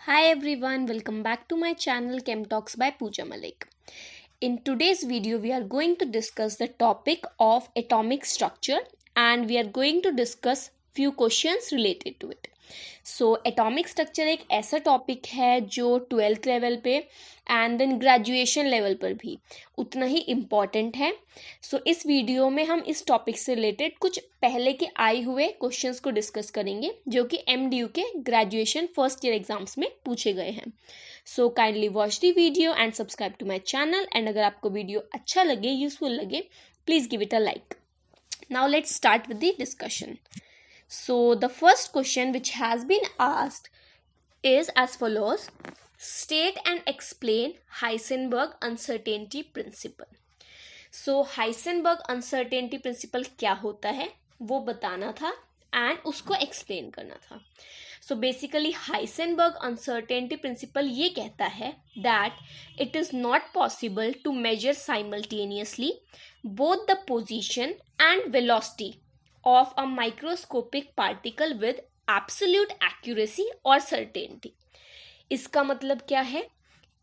Hi everyone, welcome back to my channel Chem Talks by Pooja Malik. In today's video, we are going to discuss the topic of atomic structure and we are going to discuss few questions related to it. So atomic structure एक ऐसा topic है जो 12th level पे and then graduation level पर भी उतना ही important है. सो इस वीडियो में हम इस टॉपिक से रिलेटेड कुछ पहले के आए हुए क्वेश्चंस को डिस्कस करेंगे जो कि MDU के ग्रेजुएशन फर्स्ट ईयर एग्जाम्स में पूछे गए हैं. So kindly watch the video and subscribe to my channel and अगर आपको वीडियो अच्छा लगे, यूजफुल लगे, please give it a like. Now let's start with the discussion. So the first question which has been asked is as follows: state and explain Heisenberg uncertainty principle. So Heisenberg uncertainty principle क्या होता है वो बताना था and उसको explain करना था. So basically Heisenberg uncertainty principle ये कहता है that it is not possible to measure simultaneously both the position and velocity of a microscopic particle with absolute accuracy और सर्टेनिटी. इसका मतलब क्या है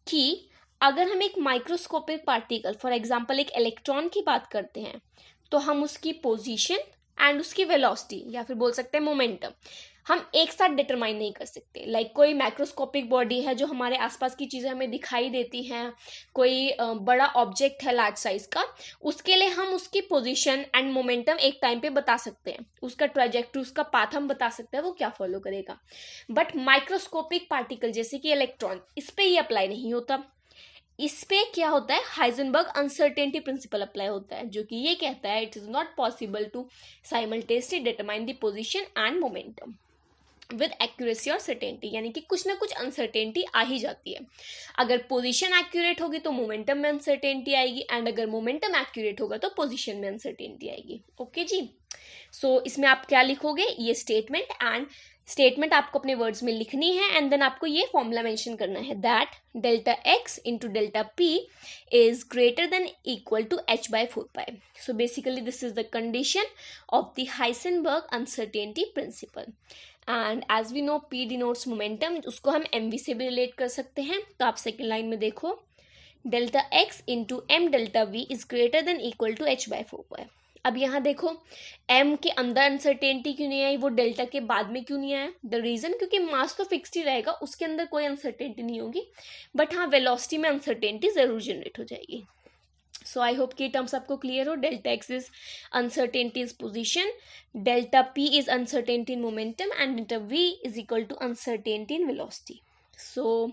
कि अगर हम एक माइक्रोस्कोपिक पार्टिकल फॉर एग्जांपल एक इलेक्ट्रॉन की बात करते हैं तो हम उसकी पोजीशन एंड उसकी वेलोसिटी या फिर बोल सकते हैं मोमेंटम हम एक साथ डिटरमाइन नहीं कर सकते. लाइक कोई माइक्रोस्कोपिक बॉडी है जो हमारे आसपास की चीज़ें हमें दिखाई देती हैं, कोई बड़ा ऑब्जेक्ट है लार्ज साइज का, उसके लिए हम उसकी पोजीशन एंड मोमेंटम एक टाइम पे बता सकते हैं, उसका ट्रैजेक्टरी, उसका पाथ हम बता सकते हैं वो क्या फॉलो करेगा. बट माइक्रोस्कोपिक पार्टिकल जैसे कि इलेक्ट्रॉन, इस पर ये अप्लाई नहीं होता. इस पे क्या होता है, हाइजेनबर्ग अनसर्टेनिटी प्रिंसिपल अप्लाई होता है जो कि ये कहता है it is not possible to simultaneously determine the position and momentum with accuracy और सर्टेनिटी. यानी कि कुछ ना कुछ अनसर्टेनिटी आ ही जाती है. अगर पोजीशन एक्यूरेट होगी तो मोमेंटम में अनसर्टेनिटी आएगी एंड अगर मोमेंटम एक्यूरेट होगा तो पोजीशन में अनसर्टेनिटी आएगी. ओके जी. सो इसमें आप क्या लिखोगे, ये स्टेटमेंट एंड स्टेटमेंट आपको अपने वर्ड्स में लिखनी है एंड देन आपको ये फॉर्मूला मेंशन करना है that delta x into delta p is greater than equal to h by 4 pi. So basically this is the condition of the Heisenberg uncertainty principle. And as we know P denotes momentum, उसको हम mv से भी relate कर सकते हैं. तो आप second line में देखो delta x into m delta v is greater than equal to h by 4 pi. अब यहाँ देखो m के अंदर अनसर्टेनिटी क्यों नहीं आई, वो डेल्टा के बाद में क्यों नहीं आया. द रीजन क्योंकि मास तो फिक्स्ड ही रहेगा, उसके अंदर कोई अनसर्टेनिटी नहीं होगी, बट हाँ वेलोसिटी में अनसर्टेनिटी जरूर जनरेट हो जाएगी. सो आई होप कि टर्म्स आपको क्लियर हो. Delta x is uncertainty is position, delta p is uncertainty in momentum and delta v is equal to uncertainty in velocity. So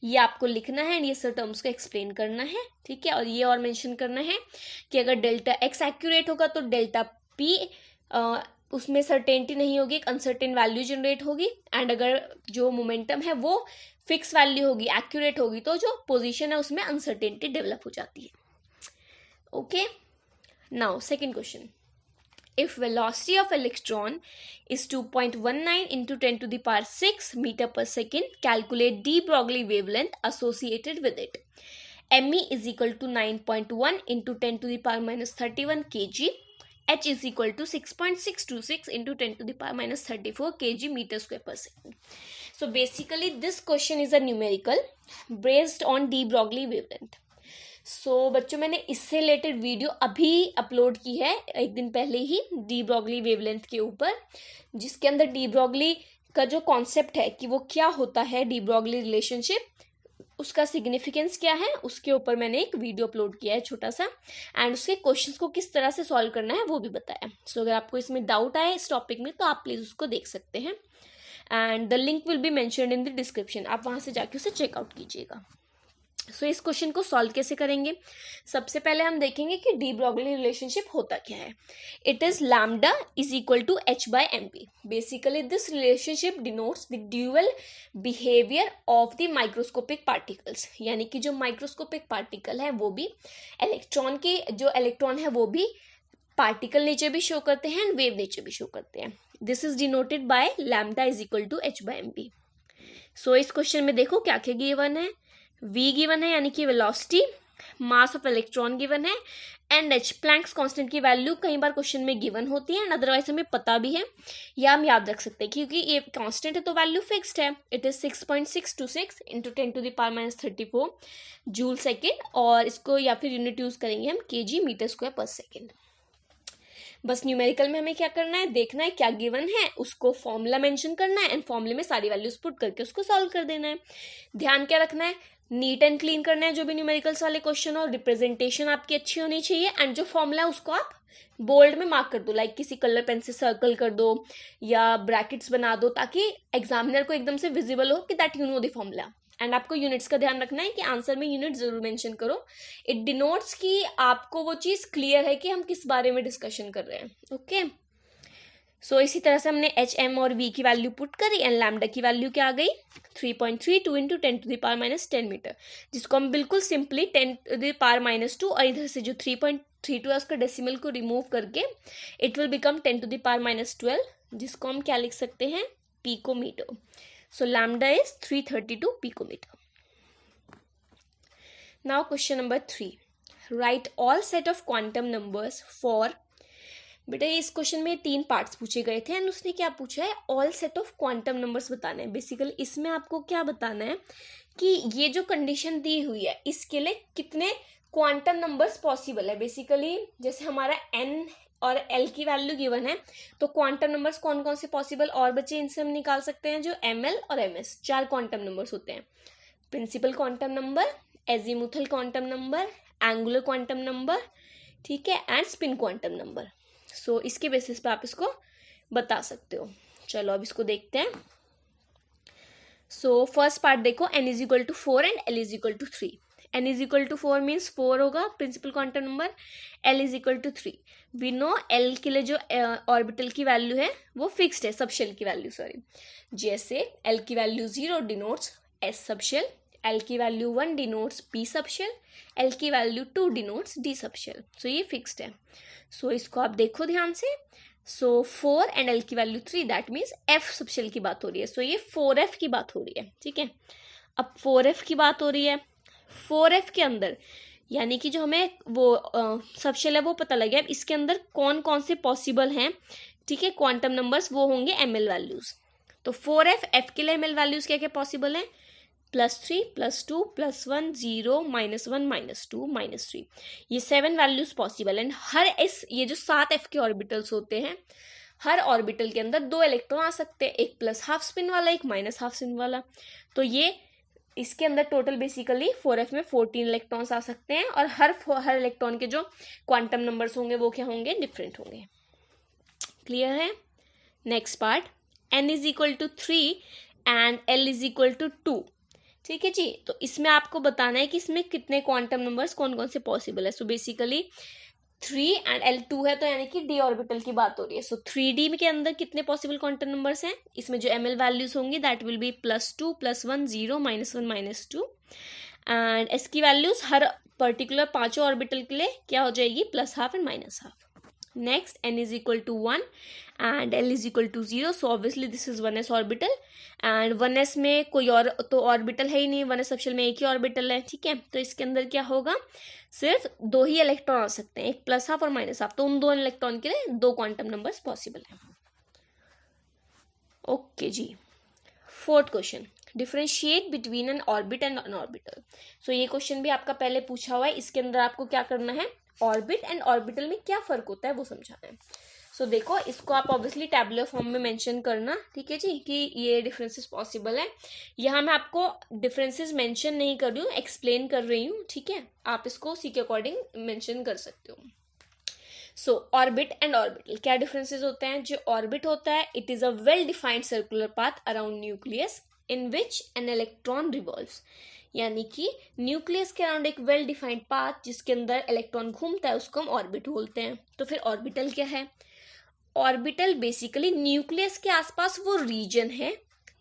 ये आपको लिखना है एंड ये सब टर्म्स को एक्सप्लेन करना है, ठीक है. और ये और मेंशन करना है कि अगर डेल्टा एक्स एक्यूरेट होगा तो डेल्टा पी उसमें सर्टेनिटी नहीं होगी, एक अनसर्टेन वैल्यू जनरेट होगी एंड अगर जो मोमेंटम है वो फिक्स वैल्यू होगी, एक्यूरेट होगी, तो जो पोजीशन है उसमें अनसर्टेनिटी डेवलप हो जाती है. Okay. Now second question. If velocity of electron is 2.19 into 10 to the power 6 meter per second, calculate de Broglie wavelength associated with it. Me is equal to 9.1 into 10 to the power minus 31 kg. H is equal to 6.626 into 10 to the power minus 34 kg meter square per second. So basically this question is a numerical based on de Broglie wavelength. सो बच्चों मैंने इससे related video अभी upload की है एक दिन पहले ही D Broglie wavelength के ऊपर, जिसके अंदर डी ब्रॉगली का जो कॉन्सेप्ट है कि वो क्या होता है, डी ब्रॉगली रिलेशनशिप, उसका सिग्निफिकेंस क्या है, उसके ऊपर मैंने एक वीडियो अपलोड किया है छोटा सा एंड उसके क्वेश्चंस को किस तरह से सॉल्व करना है वो भी बताया. सो अगर आपको इसमें डाउट आए इस टॉपिक में तो आप प्लीज़ उसको देख सकते हैं and the link will be mentioned in the description. आप वहाँ से जाके उसे चेकआउट कीजिएगा. सो इस क्वेश्चन को सॉल्व कैसे करेंगे, सबसे पहले हम देखेंगे कि डी ब्रॉगली रिलेशनशिप होता क्या है. It is lambda is equal to h by mp. Basically this relationship denotes the dual behaviour of the microscopic particles. यानी कि जो माइक्रोस्कोपिक पार्टिकल है वो भी इलेक्ट्रॉन के, जो इलेक्ट्रॉन है वो भी पार्टिकल नेचर भी शो करते हैं एंड वेव नेचर भी शो करते हैं. This is denoted by lambda is equal to h by mp. So इस क्वेश्चन में देखो क्या क्या गिवन है, v गिवन है यानी कि velocity, mass of electron given है, एंड एच प्लैंक्स कांस्टेंट की वैल्यू कई बार क्वेश्चन में गिवन होती है एंड अदरवाइज हमें पता भी है या हम याद रख सकते हैं क्योंकि ये कांस्टेंट है तो वैल्यू फिक्स्ड है. It is 6.626 into 10⁻34 joule second, और इसको या फिर यूनिट यूज करेंगे हम केजी मीटर स्क्वायर पर सेकेंड. बस न्यूमेरिकल में हमें क्या करना है, देखना है क्या गिवन है, उसको फॉर्मूला मेंशन करना है एंड फॉर्मूले में सारी वैल्यूज पुट करके उसको सॉल्व कर देना है. ध्यान क्या रखना है, नीट एंड क्लीन करना है जो भी न्यूमेरिकल्स वाले क्वेश्चन हो, रिप्रेजेंटेशन आपकी अच्छी होनी चाहिए एंड जो फॉर्मूला है उसको आप बोल्ड में मार्क कर दो, लाइक किसी कलर पेन से सर्कल कर दो या ब्रैकेट्स बना दो ताकि एग्जामिनर को एकदम से विजिबल हो कि that you know the formula. And आपको यूनिट्स का ध्यान रखना है कि आंसर में यूनिट जरूर मेंशन करो. इट डिनोट्स कि आपको वो चीज क्लियर है कि हम किस बारे में डिस्कशन कर रहे हैं. ओके सो इसी तरह से हमने एच एम और वी की वैल्यू पुट करी एंड लैम्डा की वैल्यू क्या आ गई 3.32 इंटू 10⁻⁻10 मीटर, जिसको हम बिल्कुल सिंपली 10⁻⁻2 और इधर से जो 3.32 है उसका डेसिमल को रिमूव करके इट विल बिकम 10⁻12, जिसको हम क्या लिख सकते हैं, picometre. So lambda is 332 picometer. Now question number 3. Write all set of quantum numbers for. बेटा इस क्वेश्चन में 3 पार्ट्स पूछे गए थे एंड उसने क्या पूछा है, all set of quantum numbers बताना है. बेसिकली इसमें आपको क्या बताना है कि ये जो कंडीशन दी हुई है इसके लिए कितने क्वांटम नंबर्स पॉसिबल है. बेसिकली जैसे हमारा n और L की वैल्यू गिवन है तो क्वांटम नंबर्स कौन कौन से पॉसिबल और बच्चे इनसे हम निकाल सकते हैं, जो ML और MS 4 क्वांटम नंबर्स होते हैं. Principal quantum number, azimuthal quantum number, angular quantum number, ठीक है, and spin quantum number. So इसके बेसिस पे आप इसको बता सकते हो. चलो अब इसको देखते हैं. सो फर्स्ट पार्ट देखो, n is equal to 4 and L is equal to 3. n is equal to 4 means 4 होगा principal quantum number, L is equal to 3. We know L के लिए जो ऑर्बिटल की वैल्यू है वो फिक्स्ड है, सबशेल की वैल्यू सॉरी. जैसे L की value 0 denotes S subshell, L की value 1 denotes P subshell, L की वैल्यू 2 डिनोट्स D सबशेल. सो ये फिक्स्ड है. सो इसको आप देखो ध्यान से. सो 4 एंड L की value 3 that means F subshell की बात हो रही है. सो ये 4F की बात हो रही है, ठीक है. अब 4F की बात हो रही है, 4F के अंदर यानी कि जो हमें वो सबशेल है वो पता लग गया. इसके अंदर कौन कौन से पॉसिबल हैं, ठीक है, क्वांटम नंबर्स, वो होंगे ML वैल्यूज. तो 4F F के लिए ML वैल्यूज क्या क्या पॉसिबल हैं, +3 +2 +1 0 -1 -2 -3, ये 7 वैल्यूज पॉसिबल है. हर ये जो 7 F के ऑर्बिटल्स होते हैं, हर ऑर्बिटल के अंदर 2 इलेक्ट्रॉन आ सकते हैं, एक प्लस हाफ स्पिन वाला, एक माइनस हाफ स्पिन वाला. तो ये इसके अंदर टोटल बेसिकली 4F में 14 इलेक्ट्रॉन्स आ सकते हैं और हर इलेक्ट्रॉन के जो क्वांटम नंबर्स होंगे वो क्या होंगे, डिफरेंट होंगे. क्लियर है. Next part, n is equal to 3 and L is equal to 2. ठीक है जी. तो इसमें आपको बताना है कि इसमें कितने क्वांटम नंबर्स कौन कौन से पॉसिबल है. सो बेसिकली 3 एंड L 2 है तो यानी कि D ऑर्बिटल की बात हो रही है. सो 3D के अंदर कितने पॉसिबल क्वांटम नंबर्स हैं, इसमें जो ML वैल्यूज होंगी that will be +2 +1 0 -1 -2 and S की वैल्यूज हर पर्टिकुलर पांचों ऑर्बिटल के लिए क्या हो जाएगी, +½ and -½. Next n is equal to 1 and L is equal to 0. So obviously this is 1s orbital and 1s में कोई और तो ऑर्बिटल है ही नहीं, 1s सबशेल में एक ही ऑर्बिटल है, ठीक है. तो इसके अंदर क्या होगा, सिर्फ 2 ही इलेक्ट्रॉन आ सकते हैं, एक +½ और -½. तो उन 2 इलेक्ट्रॉन के लिए 2 क्वांटम नंबर्स पॉसिबल है. ओके जी. Fourth question, differentiate between an orbit and an orbital. So ये क्वेश्चन भी आपका पहले पूछा हुआ है. इसके अंदर आपको क्या करना है, ऑर्बिट एंड ऑर्बिटल में क्या फर्क होता है वो समझाना है. सो देखो इसको आप ऑब्वियसली टैबुलर फॉर्म में मेंशन करना, ठीक है जी, कि ये डिफरेंसेस पॉसिबल है. यहाँ मैं आपको डिफरेंसेस मेंशन नहीं कर रही हूँ, एक्सप्लेन कर रही हूँ, ठीक है. आप इसको उसी के अकॉर्डिंग मेंशन कर सकते हो. सो ऑर्बिट एंड ऑर्बिटल क्या डिफरेंसेस होते हैं. जो ऑर्बिट होता है it is a well defined circular path around nucleus in which an electron revolves. यानी कि न्यूक्लियस के अराउंड एक वेल डिफाइंड पाथ जिसके अंदर इलेक्ट्रॉन घूमता है उसको हम ऑर्बिट बोलते हैं. तो फिर ऑर्बिटल क्या है, ऑर्बिटल बेसिकली न्यूक्लियस के आसपास वो रीजन है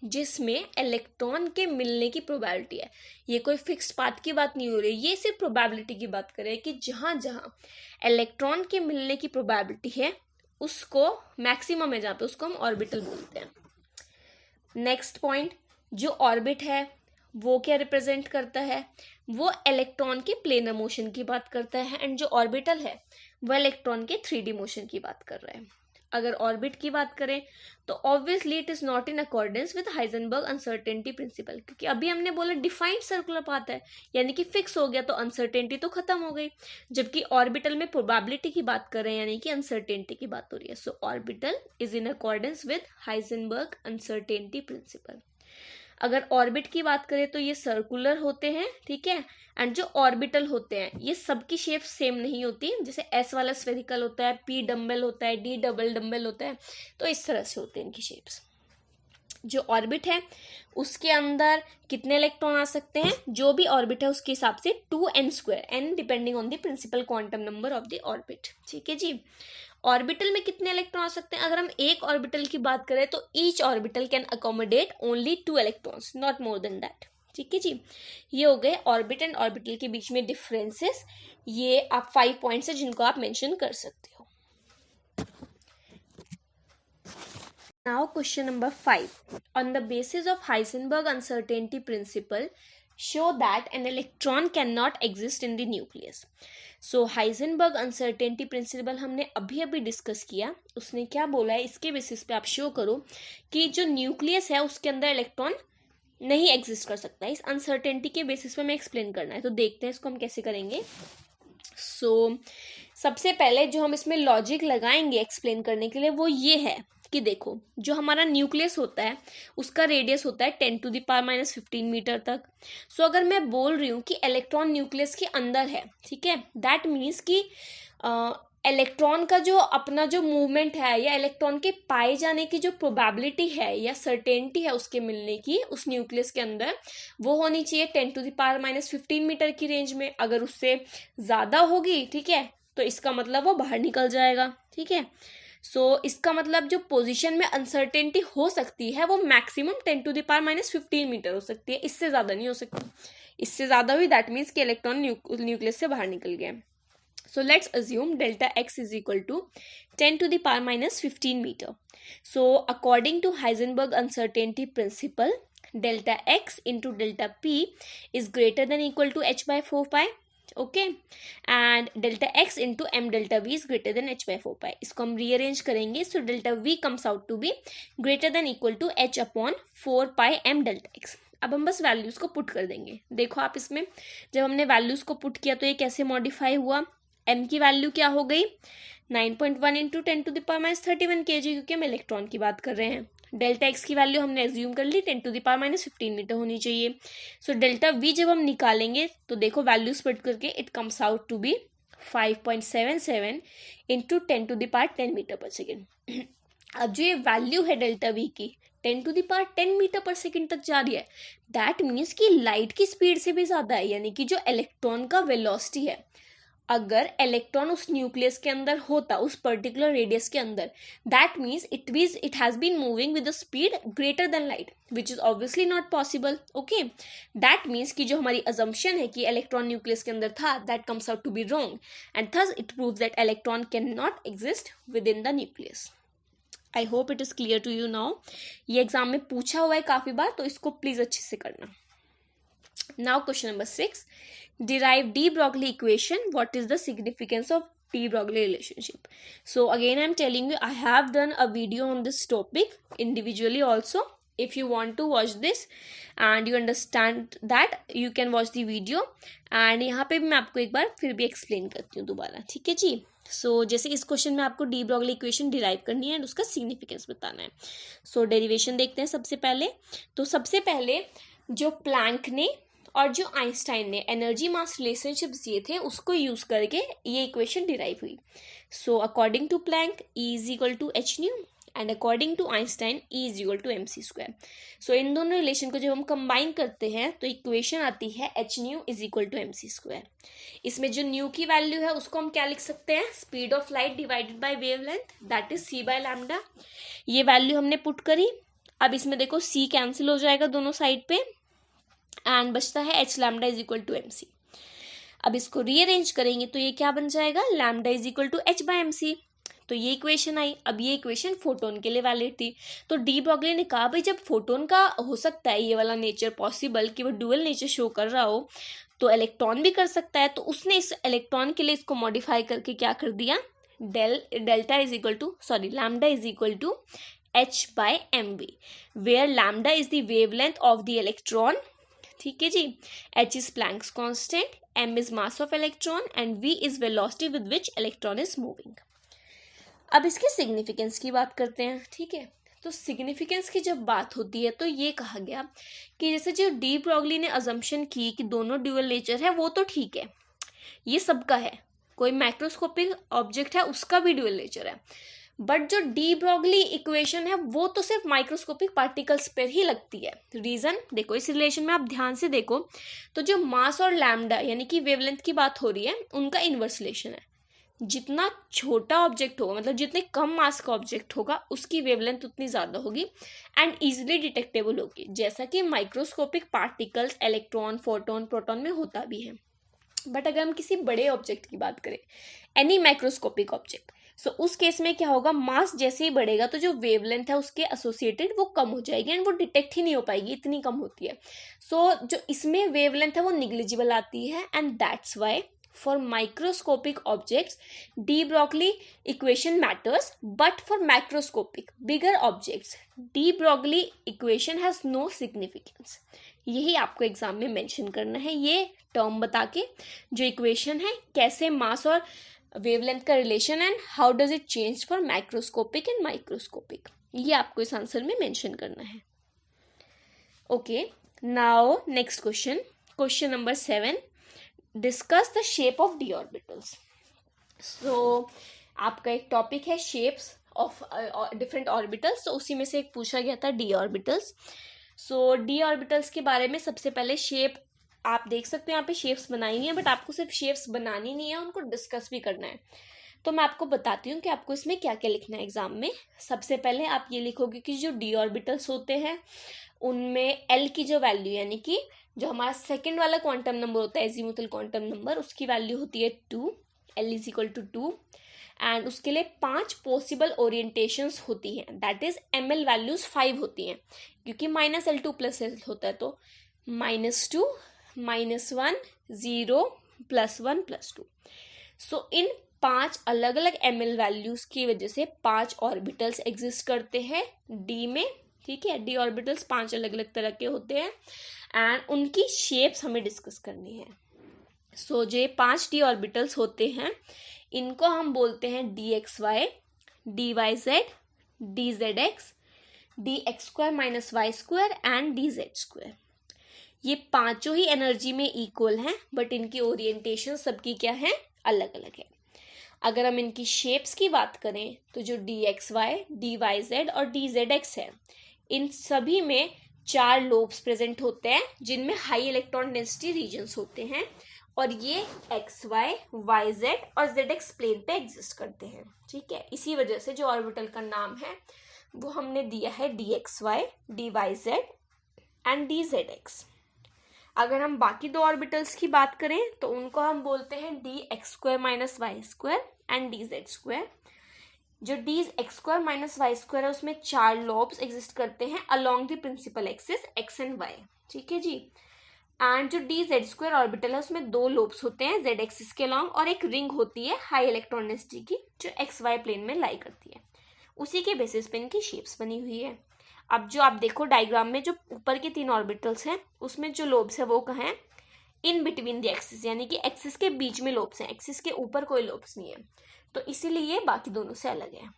जिसमें इलेक्ट्रॉन के मिलने की प्रोबेबिलिटी है. ये कोई फिक्स्ड पाथ की बात नहीं हो रही, ये सिर्फ प्रोबेबिलिटी की बात करें कि जहां जहां इलेक्ट्रॉन के मिलने की प्रोबेबिलिटी है उसको मैक्सिमम है जहां पे, उसको हम ऑर्बिटल बोलते हैं. नेक्स्ट पॉइंट, जो ऑर्बिट है वो क्या रिप्रेजेंट करता है, वो इलेक्ट्रॉन के प्लेनर मोशन की बात करता है, एंड जो ऑर्बिटल है वो इलेक्ट्रॉन के 3D मोशन की बात कर रहा है। अगर ऑर्बिट की बात करें तो obviously it is not in accordance with Heisenberg uncertainty principal, क्योंकि अभी हमने बोला डिफाइंड सर्कुलर पाथ है, यानी कि फिक्स हो गया, तो अनसर्टेनिटी तो खत्म हो गई। जबकि ऑर्बिटल में प्रोबेबिलिटी की बात कर रहे हैं, यानी कि अनसर्टेनिटी की बात हो रही है। So orbital is in accordance with Heisenberg uncertainty principle. अगर ऑर्बिट की बात करें तो ये सर्कुलर होते हैं, ठीक है, एंड जो ऑर्बिटल होते हैं ये सबकी शेप सेम नहीं होती। जैसे एस वाला स्फेरिकल होता है, पी डम्बल होता है, डी डबल डम्बल होता है, तो इस तरह से होते हैं इनकी शेप्स। जो ऑर्बिट है उसके अंदर कितने इलेक्ट्रॉन आ सकते हैं, जो भी ऑर्बिट है उसके हिसाब से 2n², n depending on the principal quantum number of the orbit, ठीक है जी। ऑर्बिटल में कितने इलेक्ट्रॉन आ सकते हैं, अगर हम एक ऑर्बिटल की बात करें तो each orbital can accommodate only 2 electrons, not more than that, ठीक है जी। ये हो गए ऑर्बिट एंड ऑर्बिटल के बीच में डिफरेंसेस। ये आप 5 पॉइंट्स है जिनको आप मेंशन कर सकते हो। Now question number 5. On the basis of Heisenberg uncertainty principle, show that an electron cannot exist in the nucleus. So Heisenberg uncertainty principle हमने अभी अभी डिस्कस किया। उसने क्या बोला है, इसके बेसिस पे आप शो करो कि जो न्यूक्लियस है उसके अंदर इलेक्ट्रॉन नहीं एग्जिस्ट कर सकता है। इस अनसर्टेनिटी के बेसिस पे हमें एक्सप्लेन करना है, तो देखते हैं इसको हम कैसे करेंगे। सबसे पहले जो हम इसमें लॉजिक लगाएंगे एक्सप्लेन करने के लिए वो ये है कि देखो, जो हमारा न्यूक्लियस होता है उसका रेडियस होता है 10⁻⁻15 मीटर तक। अगर मैं बोल रही हूँ कि इलेक्ट्रॉन न्यूक्लियस के अंदर है, ठीक है, दैट मीन्स कि इलेक्ट्रॉन का जो अपना जो मूवमेंट है या इलेक्ट्रॉन के पाए जाने की जो प्रोबेबिलिटी है या सर्टेनिटी है उसके मिलने की उस न्यूक्लियस के अंदर, वो होनी चाहिए 10⁻⁻15 मीटर की रेंज में। अगर उससे ज़्यादा होगी, ठीक है, तो इसका मतलब वो बाहर निकल जाएगा, ठीक है। इसका मतलब जो पोजीशन में अनसर्टेनिटी हो सकती है वो मैक्सिमम 10⁻⁻15 मीटर हो सकती है, इससे ज़्यादा नहीं हो सकती। इससे ज़्यादा हुई दैट मीन्स कि इलेक्ट्रॉन न्यूक्लियस से बाहर निकल गया। So let's assume delta x is equal to 10⁻⁻15 meter. So according to Heisenberg uncertainty principle, delta x into delta p is greater than equal to h by 4 pi. Okay, and delta x into m delta v is greater than h by 4 pi. इसको हम rearrange करेंगे, so delta v comes out to be greater than equal to h upon 4 pi m delta x. अब हम बस values को put कर देंगे। देखो आप इसमें जब हमने वैल्यूज को पुट किया तो ये कैसे मॉडिफाई हुआ, m की वैल्यू क्या हो गई 9.1 इंटू 10⁻31 kg, क्योंकि हम इलेक्ट्रॉन की बात कर रहे हैं। डेल्टा x की वैल्यू हमने एज्यूम कर ली 10⁻15 मीटर होनी चाहिए। डेल्टा v जब हम निकालेंगे तो देखो वैल्यू स्प्लिट करके it comes out to be 5.77 into 10⁻10 metre per second. अब जो ये वैल्यू है डेल्टा v की 10⁻10 मीटर पर सेकेंड तक जा रही है, दैट मीन्स कि लाइट की स्पीड से भी ज्यादा है, यानी कि जो इलेक्ट्रॉन का वेलोसिटी है, अगर इलेक्ट्रॉन उस न्यूक्लियस के अंदर होता उस पर्टिकुलर रेडियस के अंदर, that means it has been moving with the speed greater than light, which is obviously not possible. Okay, that means कि जो हमारी अजम्पशन है कि इलेक्ट्रॉन न्यूक्लियस के अंदर था, that comes out to be wrong, and thus it proves that electron can not exist within the nucleus. I hope it is clear to you now. ये exam में पूछा हुआ है काफी बार, तो इसको प्लीज अच्छे से करना। Now question number 6. Derive de Broglie equation. What is the significance of de Broglie relationship? So again I am telling you, I have done a video on this topic individually also. If you want to watch this and you understand that, you can watch the video. And यहाँ पे भी मैं आपको एक बार फिर भी explain करती हूँ दोबारा, ठीक है जी। जैसे इस क्वेश्चन में आपको डी ब्रॉगली इक्वेशन डिराइव करनी है और उसका सिग्निफिकेंस बताना है। डेरिवेशन देखते हैं सबसे पहले। तो सबसे पहले जो प्लैंक ने और जो आइंस्टाइन ने एनर्जी मास रिलेशनशिप दिए थे उसको यूज करके ये इक्वेशन डिराइव हुई। According to Planck E is equal to h nu and according to Einstein E is equal to mc²। इन दोनों रिलेशन को जब हम कंबाइन करते हैं तो इक्वेशन आती है h nu is equal to mc²। इसमें जो न्यू की वैल्यू है उसको हम क्या लिख सकते हैं, speed of light divided by wavelength, that is c by lambda. ये वैल्यू हमने पुट करी। अब इसमें देखो c कैंसिल हो जाएगा दोनों साइड पे एंड बचता है h lambda is equal to mc। अब इसको रीअरेंज करेंगे तो ये क्या बन जाएगा, lambda is equal to h by mc। तो ये इक्वेशन आई। अब ये इक्वेशन फोटोन के लिए वैलिड थी, तो डी ब्रॉगली ने कहा भाई जब फोटोन का हो सकता है ये वाला नेचर पॉसिबल कि वो डुअल नेचर शो कर रहा हो, तो इलेक्ट्रॉन भी कर सकता है। तो उसने इस इलेक्ट्रॉन के लिए इसको मॉडिफाई करके क्या कर दिया, lambda is equal to h/mv, where lambda is the wavelength of the electron. ठीक है जी, h is Planck's constant, m is mass of electron and v is velocity with which electron is moving. अब इसके significance की बात करते हैं। ठीक है, तो सिग्निफिकेंस की जब बात होती है तो ये कहा गया कि जैसे जो डी ब्रॉगली ने अजम्पशन की कि दोनों ड्यूअल नेचर है, वो तो ठीक है, ये सबका है, कोई माइक्रोस्कोपिक ऑब्जेक्ट है उसका भी ड्यूअल नेचर है, बट जो डी ब्रॉगली इक्वेशन है वो तो सिर्फ माइक्रोस्कोपिक पार्टिकल्स पर ही लगती है। रीजन देखो, इस रिलेशन में आप ध्यान से देखो तो जो मास और लैम्डा यानी कि वेवलेंथ की बात हो रही है, उनका इनवर्स रिलेशन है। जितना छोटा ऑब्जेक्ट होगा, मतलब जितने कम मास का ऑब्जेक्ट होगा, उसकी वेवलेंथ उतनी ज़्यादा होगी एंड इजीली डिटेक्टेबल होगी, जैसा कि microscopic particles electron, photon, proton में होता भी है। बट अगर हम किसी बड़े ऑब्जेक्ट की बात करें, एनी माइक्रोस्कोपिक ऑब्जेक्ट, सो उस केस में क्या होगा, मास जैसे ही बढ़ेगा तो जो वेवलेंथ है उसके एसोसिएटेड वो कम हो जाएगी एंड वो डिटेक्ट ही नहीं हो पाएगी, इतनी कम होती है। सो जो इसमें वेवलेंथ है वो निग्लिजिबल आती है and that's why for microscopic objects de Broglie equation matters, but for macroscopic bigger objects de Broglie equation has no significance। यही आपको एग्जाम में मेंशन करना है, ये टर्म बता के जो इक्वेशन है कैसे मास और वेवलेंथ का relation and how does it change for microscopic and microscopic, ये आपको इस आंसर में मेंशन करना है। Okay, now next question number 7, discuss the shape of d orbitals. So आपका एक टॉपिक है शेप्स ऑफ डिफरेंट ऑर्बिटल्स, तो उसी में से एक पूछा गया था डी ऑर्बिटल्स। सो डी ऑर्बिटल्स के बारे में सबसे पहले शेप आप देख सकते हो, यहाँ पे शेप्स बनाई हुई है, बट आपको सिर्फ शेप्स बनानी नहीं है, उनको डिस्कस भी करना है। तो मैं आपको बताती हूँ कि आपको इसमें क्या क्या लिखना है एग्जाम में। सबसे पहले आप ये लिखोगे कि जो डी ऑर्बिटल्स होते हैं उनमें एल की जो वैल्यू, यानी कि जो हमारा सेकेंड वाला क्वांटम नंबर होता है एजीमुथल क्वांटम नंबर, उसकी वैल्यू होती है 2, L is equal to 2, and उसके लिए 5 पॉसिबल ओरिएंटेशंस होती हैं, that is m l values 5 होती हैं, क्योंकि -L2 + L होता है, तो -2, -1, 0, +1, +2। सो इन 5 अलग अलग एम एल वैल्यूज की वजह से 5 ऑर्बिटल्स एग्जिस्ट करते हैं डी में। ठीक है, डी ऑर्बिटल्स 5 अलग अलग तरह के होते हैं एंड उनकी शेप्स हमें डिस्कस करनी है। सो जो 5 डी ऑर्बिटल्स होते हैं इनको हम बोलते हैं dxy, dyz, dzx, dx² - y² and dz²। ये पांचों ही एनर्जी में इक्वल हैं, बट इनकी ओरिएंटेशन सबकी क्या है, अलग अलग है। अगर हम इनकी शेप्स की बात करें तो जो dxy, dyz और dzx है, इन सभी में 4 लोब्स प्रेजेंट होते हैं जिनमें हाई इलेक्ट्रॉन डेंसिटी रीजन्स होते हैं, और ये xy, yz और zx प्लेन पे एग्जिस्ट करते हैं। ठीक है, इसी वजह से जो ऑर्बिटल का नाम है वो हमने दिया है dxy, dyz एंड dzx। अगर हम बाकी 2 ऑर्बिटल्स की बात करें तो उनको हम बोलते हैं dx² - y² एंड dz²। जो dx² - y² है उसमें 4 लोब्स एग्जिस्ट करते हैं along the principal axis x and y। ठीक है जी, एंड जो dz² ऑर्बिटल है उसमें 2 लोब्स होते हैं z एक्सिस के अलोंग, और एक रिंग होती है हाई इलेक्ट्रॉन डेंसिटी की जो xy प्लेन में लाई करती है। उसी के बेसिस पे इनकी शेप्स बनी हुई है। अब जो आप देखो डायग्राम में, जो ऊपर के 3 ऑर्बिटल्स हैं उसमें जो लोब्स है वो कहाँ है, इन बिटवीन द एक्सिस, यानी कि एक्सिस के बीच में लोब्स हैं, एक्सिस के ऊपर कोई लोब्स नहीं है, तो इसीलिए बाकी दोनों से अलग है।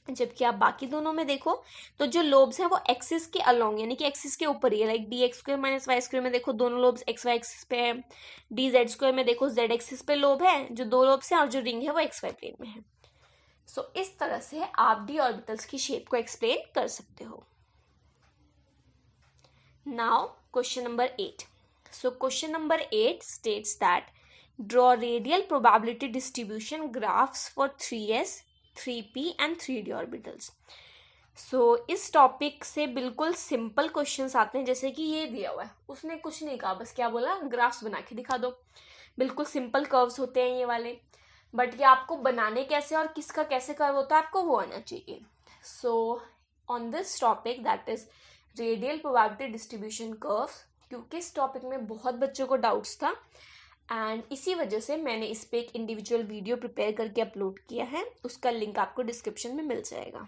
जबकि आप बाकी दोनों में देखो तो जो लोब्स हैं वो एक्सिस के अलोंग, यानी कि एक्सिस के ऊपर ही है। लाइक dx² - y² में देखो दोनों लोब्स xy एक्सिस पे है, dz² में देखो z एक्सिस पे लोब है, जो 2 लोब्स हैं, और जो रिंग है वो xy प्लेन में है। सो इस तरह से आप डी ऑर्बिटल्स की शेप को एक्सप्लेन कर सकते हो। Now question number 8। So question number 8 states that draw radial probability distribution graphs for 3s, 3p and 3d orbitals। सो इस टॉपिक से बिल्कुल सिंपल क्वेश्चंस आते हैं, जैसे कि ये दिया हुआ है, उसने कुछ नहीं कहा, बस क्या बोला, ग्राफ्स बना के दिखा दो। बिल्कुल सिंपल कर्व्स होते हैं ये वाले। बट ये आपको बनाने कैसे और किसका कैसे कर्व होता है आपको वो आना चाहिए. So on this topic that is radial probability distribution curve, क्योंकि इस टॉपिक में बहुत बच्चों को डाउट्स था एंड इसी वजह से मैंने इस पे एक इंडिविजुअल वीडियो प्रिपेयर करके अपलोड किया है. उसका लिंक आपको डिस्क्रिप्शन में मिल जाएगा.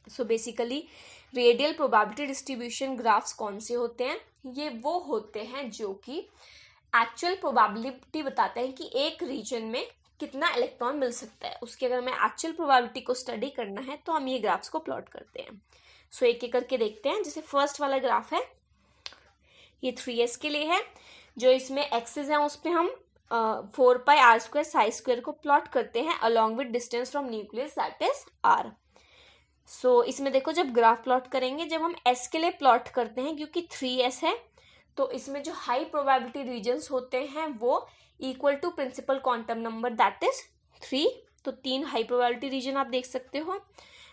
So basically radial probability distribution graphs कौन से होते हैं? ये वो होते हैं जो कि एक्चुअल प्रोबेबिलिटी बताते हैं कि एक रीजन में कितना इलेक्ट्रॉन मिल सकता है. उसकी अगर हमें एक्चुअल प्रोबेबिलिटी को स्टडी करना है तो हम ये ग्राफ्स को प्लॉट करते हैं. सो एक एक करके देखते हैं. जैसे फर्स्ट वाला ग्राफ है, ये 3s के लिए है. जो इसमें एक्सेस है उस पर हम 4πr² साई स्क्वायर को प्लॉट करते हैं along with distance from nucleus that is r. सो इसमें देखो जब ग्राफ प्लॉट करेंगे, जब हम s के लिए प्लॉट करते हैं क्योंकि 3s है, तो इसमें जो हाई प्रोबेबिलिटी रीजन्स होते हैं वो equal to principal quantum number that is 3. तो 3 हाई प्रोबेबिलिटी रीजन आप देख सकते हो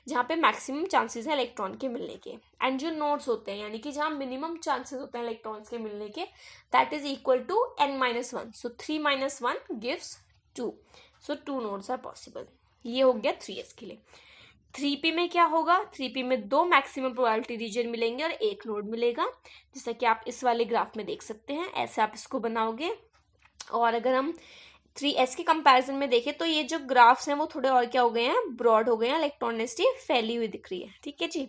जहाँ पे मैक्सिमम चांसेस है इलेक्ट्रॉन के मिलने के. एंड जो नोड्स होते हैं यानी कि जहाँ मिनिमम चांसेस होते हैं इलेक्ट्रॉन्स के मिलने के that is equal to n-1. So 3 - 1 gives 2. So 2 nodes are possible. ये हो गया 3s के लिए. 3p में क्या होगा? 3p में 2 मैक्सिमम प्रोबेबिलिटी रीजन मिलेंगे और 1 नोड मिलेगा, जैसा कि आप इस वाले ग्राफ में देख सकते हैं. ऐसे आप इसको बनाओगे. और अगर हम 3s के कंपैरिजन में देखें तो ये जो ग्राफ्स हैं वो थोड़े और क्या हो गए हैं, ब्रॉड हो गए हैं. इलेक्ट्रॉन डेंसिटी फैली हुई दिख रही है. ठीक है जी.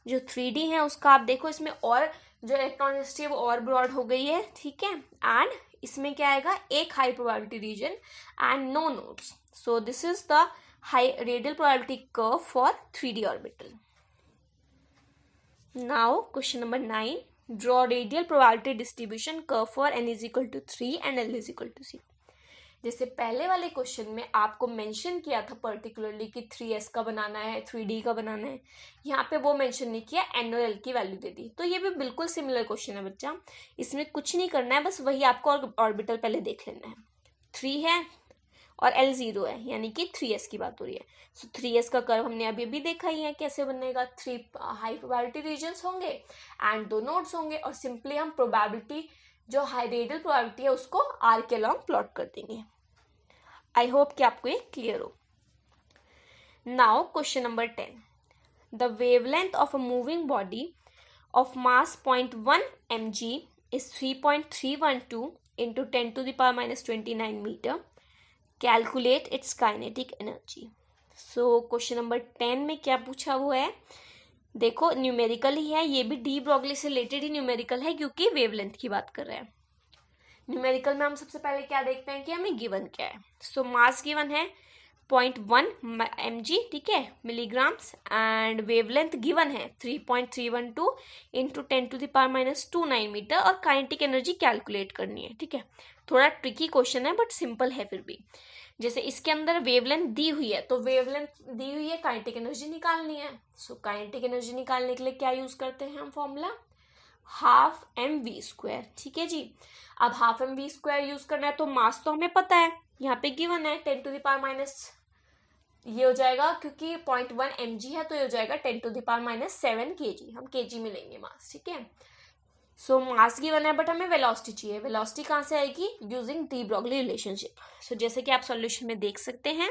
जो 3d है उसका आप देखो, इसमें और जो इलेक्ट्रॉन डेंसिटी है वो और ब्रॉड हो गई है. ठीक है. एंड इसमें क्या आएगा, एक high probability region and no nodes. So this is the high radial probability curve for 3d orbital. Now question number 9, draw radial probability distribution curve for n is equal to 3 and l is equal to 0. जैसे पहले वाले question में आपको mention किया था particularly कि 3s का बनाना है, 3d का बनाना है, यहाँ पे वो मेंशन नहीं किया, n और l की वैल्यू दे दी. तो ये भी बिल्कुल सिमिलर क्वेश्चन है बच्चा. इसमें कुछ नहीं करना है, बस वही आपको ऑर्बिटल पहले देख लेना है. 3 है और L 0 है, यानी कि 3s की बात हो रही है. सो 3s का कर्व हमने अभी अभी देखा ही है कैसे बनेगा. 3 हाई प्रोबेबिलिटी रीजन्स होंगे एंड 2 नोड्स होंगे और सिंपली हम प्रोबेबिलिटी जो हाई रेडियल प्रोबेबिलिटी है उसको r के अलॉन्ग प्लॉट कर देंगे. आई होप कि आपको ये क्लियर हो. Now question number 10, the wavelength of a moving body of mass 0.1 mg is 3.312 into 10⁻⁻29 metre. Calculate its kinetic energy. So question number 10 में क्या पूछा हुआ है, देखो न्यूमेरिकल ही है. ये भी डी ब्रॉगली से रिलेटेड ही न्यूमेरिकल है क्योंकि वेवलेंथ की बात कर रहे हैं. न्यूमेरिकल में हम सबसे पहले क्या देखते हैं कि हमें गिवन क्या है. सो मास गिवन है 0.1 mg, ठीक है, मिलीग्राम्स. एंड वेवलेंथ गिवन है 3.312 into 10⁻⁻29 मीटर. और काइनेटिक एनर्जी कैलकुलेट करनी है. ठीक है, थोड़ा ट्रिकी क्वेश्चन है बट सिंपल है फिर भी. जैसे इसके अंदर वेवलेंथ दी हुई है, तो वेवलेंथ दी हुई है, काइनेटिक एनर्जी निकालनी है. सो काइनेटिक एनर्जी निकालने के लिए क्या यूज करते हैं हम फॉर्मूला, हाफ mv². ठीक है जी. अब हाफ mv² यूज करना है तो मास तो हमें पता है, यहाँ पे गिवन है 10⁻⁻, ये हो जाएगा क्योंकि 0.1 mg है तो ये हो जाएगा 10⁻⁷ kg. हम kg में लेंगे मास. ठीक है. सो मास गिवन है बट हमें वेलोसिटी चाहिए. वेलोसिटी कहाँ से आएगी, यूजिंग डी ब्रॉगली रिलेशनशिप. सो जैसे कि आप सॉल्यूशन में देख सकते हैं,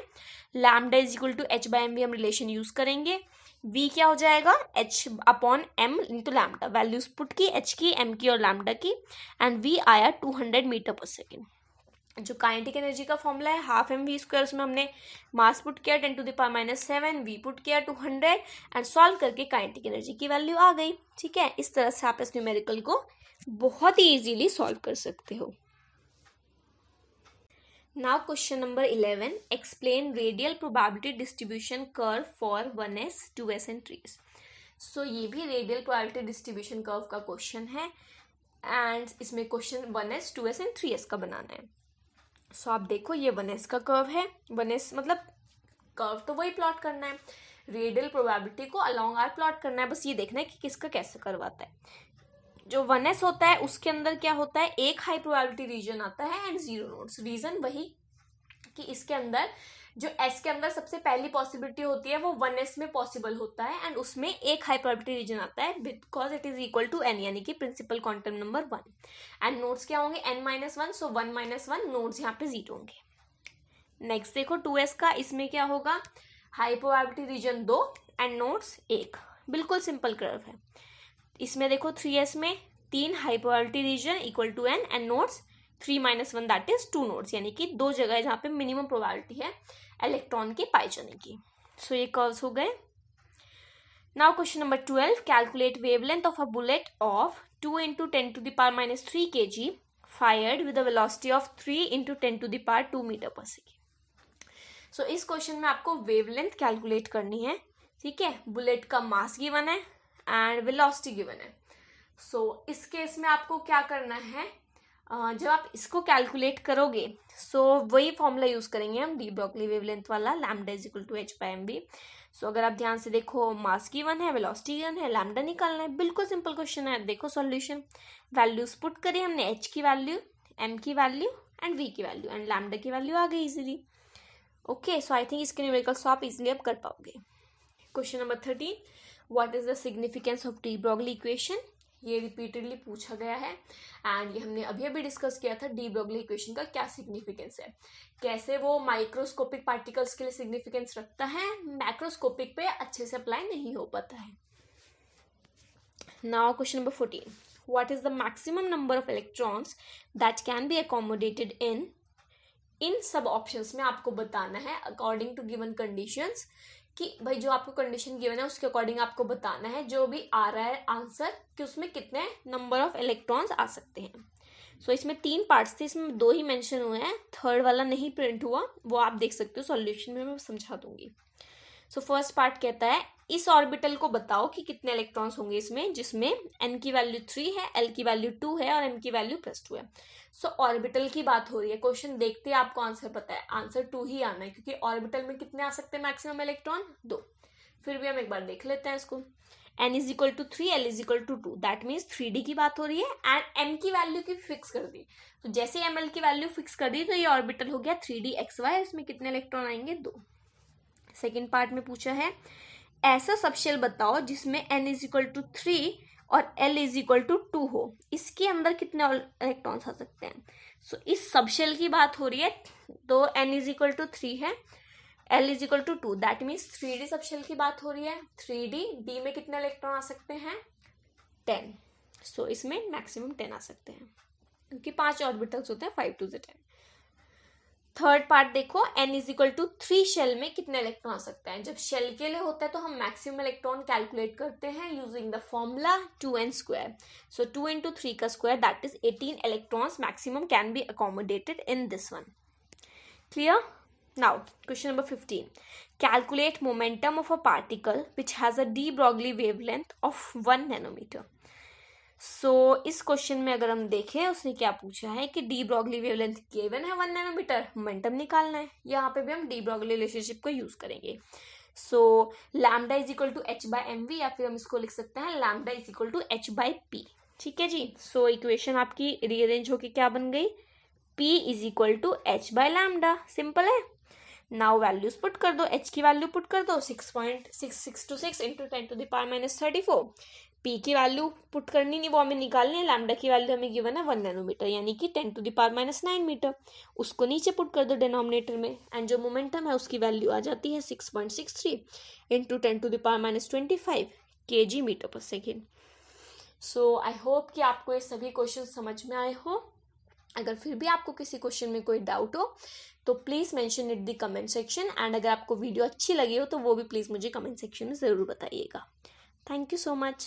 lambda is equal to h/mv हम रिलेशन यूज करेंगे. v क्या हो जाएगा, h/m into lambda. Values put की, h की, m की और लैम्डा की. एंड v आया 200 मीटर पर सेकेंड. जो काइनेटिक एनर्जी का फॉर्मूला है हाफ mv², उसमें हमने मास पुट किया 10⁻⁷, v पुट किया 200 एंड सॉल्व करके काइनेटिक एनर्जी की वैल्यू आ गई. ठीक है. इस तरह से आप इस न्यूमेरिकल को बहुत ही इजीली सॉल्व कर सकते हो. Now question number 11, explain radial probability distribution curve for 1s 2s and 3s. सो ये भी रेडियल प्रोबेबिलिटी डिस्ट्रीब्यूशन कर्व का क्वेश्चन है एंड इसमें question 1s 2s and 3s का बनाना है. सो आप देखो ये 1s का कर्व है. 1s मतलब कर्व तो वही प्लॉट करना है, रेडियल प्रोबेबिलिटी को अलॉन्ग आर प्लॉट करना है. बस ये देखना है कि किसका कैसे कर्व आता है. जो 1s होता है उसके अंदर क्या होता है, एक हाई प्रोबेबिलिटी रीजन आता है एंड 0 नोड्स. रीजन वही कि इसके अंदर जो s के अंदर सबसे पहली पॉसिबिलिटी होती है वो 1s में पॉसिबल होता है एंड उसमें एक हाई प्रोबेबिलिटी रीजन आता है because it is equal to n, यानी कि principal quantum number 1. And nodes क्या होंगे, n-1. सो 1 - 1 नोड्स यहाँ पे 0 होंगे. नेक्स्ट देखो 2s का, इसमें क्या होगा, high probability region 2 and nodes 1, बिल्कुल सिंपल कर्व है। इसमें देखो 3s में 3 high probability region equal to n and nodes 3-1 that is 2 nodes, यानी कि 2 जगह जहां पे मिनिमम प्रोबेबिलिटी है इलेक्ट्रॉन के पाए जाने की। सो ये कर्व्स हो गए। Now question number 12, calculate wavelength of a bullet of 2 × 10⁻³ kg fired with a velocity of 3 × 10⁻² m/s। सो इस क्वेश्चन में आपको वेवलेंथ कैलकुलेट करनी है, ठीक है। बुलेट का मास गिवन है एंड वेलोसिटी गिवन है। सो इस केस में आपको क्या करना है, जब आप इसको कैलकुलेट करोगे सो वही फॉर्मूला यूज करेंगे हम, डी ब्रॉगली वेवलेंथ वाला, लैम्डा = h/mv। सो अगर आप ध्यान से देखो, मास गिवन है, वेलोसिटी गिवन है, लैम्डा निकालना है, बिल्कुल सिंपल क्वेश्चन है। देखो सॉल्यूशन, वैल्यूज पुट करी हमने, h की वैल्यू, m की वैल्यू एंड v की वैल्यू एंड लैम्डा की वैल्यू आ गई easily. Okay, so I think इसके न्यूमेरिकल्स आप इजीली अब कर पाओगे। Question number 13, what is the significance of de Broglie equation. ये रिपीटेडली पूछा गया है एंड ये हमने अभी अभी डिस्कस किया था, डी ब्रॉगली इक्वेशन का क्या सिग्निफिकेंस है, कैसे वो माइक्रोस्कोपिक पार्टिकल्स के लिए सिग्निफिकेंस रखता है, मैक्रोस्कोपिक पे अच्छे से अप्लाई नहीं हो पाता है। Now question number 14, what is the maximum number of electrons that can be accommodated इन सब ऑप्शंस में आपको बताना है अकॉर्डिंग टू गिवन कंडीशंस, कि भाई जो आपको कंडीशन गिवन है उसके अकॉर्डिंग आपको बताना है जो भी आ रहा है आंसर, कि उसमें कितने नंबर ऑफ इलेक्ट्रॉन्स आ सकते हैं। सो इसमें 3 पार्ट्स थे, इसमें 2 ही मेंशन हुए हैं, थर्ड वाला नहीं प्रिंट हुआ, वो आप देख सकते हो सॉल्यूशन में, मैं समझा दूंगी। सो फर्स्ट पार्ट कहता है, इस ऑर्बिटल को बताओ कि कितने इलेक्ट्रॉन्स होंगे इसमें, जिसमें n की वैल्यू 3 है, l की वैल्यू 2 है और m की वैल्यू +2 है। सो ऑर्बिटल की बात हो रही है, क्वेश्चन देखते ही आपको आंसर पता है, आंसर 2 ही आना है, क्योंकि ऑर्बिटल में कितने आ सकते हैं मैक्सिमम इलेक्ट्रॉन, 2। फिर भी हम एक बार देख लेते हैं इसको, n = 3, l = 2, that means 3d की बात हो रही है एंड m की वैल्यू की फिक्स कर दी। तो जैसे ml की वैल्यू फिक्स कर दी तो ये ऑर्बिटल हो गया 3dxy, इसमें कितने इलेक्ट्रॉन आएंगे, 2। सेकेंड पार्ट में पूछा है, ऐसा सबशेल बताओ जिसमें n = 3 और l = 2 हो, इसके अंदर कितने इलेक्ट्रॉन्स आ सकते हैं। सो इस सबशेल की बात हो रही है, तो n = 3 है, l = 2, that means 3d subshell की बात हो रही है। 3d में कितने इलेक्ट्रॉन आ सकते हैं, 10। सो इसमें मैक्सिमम 10 आ सकते हैं, क्योंकि 5 ऑर्बिटल्स होते हैं, 5 × 10। थर्ड पार्ट देखो, n = 3 शेल में कितने इलेक्ट्रॉन आ सकते हैं। जब शेल के लिए होता है तो हम मैक्सिमम इलेक्ट्रॉन कैलकुलेट करते हैं यूजिंग द फॉर्मूला 2n²। सो 2 × 3 का square that is 18 electrons maximum can be accommodated in this one. Clear. Now question number 15, calculate momentum of a particle which has a de Broglie wavelength of 1 nanometre. So इस question में अगर हम देखें, उसने क्या पूछा है कि डी ब्रॉगली वेवलेंथ गिवन है 1 नैनोमीटर, मोमेंटम निकालना है। यहाँ पे भी हम डी ब्रॉगली रिलेशनशिप को यूज करेंगे। सो लैम्डा = h/mv, या फिर हम इसको लिख सकते हैं लैम्डा = h/p। ठीक है जी। सो इक्वेशन आपकी रीअरेंज होके क्या बन गई, p = h/λ। सिंपल है। नाउ वैल्यूज पुट कर दो, h की वैल्यू पुट कर दो 6.6626 × 10⁻34। p की वैल्यू पुट करनी नहीं, वो हमें निकालनी है। लैम्डा की वैल्यू हमें गिवन है 1 नैनोमीटर, यानी कि 10⁻9 मीटर। उसको नीचे पुट कर दो डिनोमिनेटर में, एंड जो मोमेंटम है उसकी वैल्यू आ जाती है 6.63 × 10⁻25 kg/s। सो आई होप कि आपको ये सभी क्वेश्चन समझ में आए हो। अगर फिर भी आपको किसी क्वेश्चन में कोई डाउट हो तो please mention it the comment section, and अगर आपको वीडियो अच्छी लगी हो तो वो भी प्लीज़ मुझे कमेंट सेक्शन में ज़रूर बताइएगा। Thank you so much.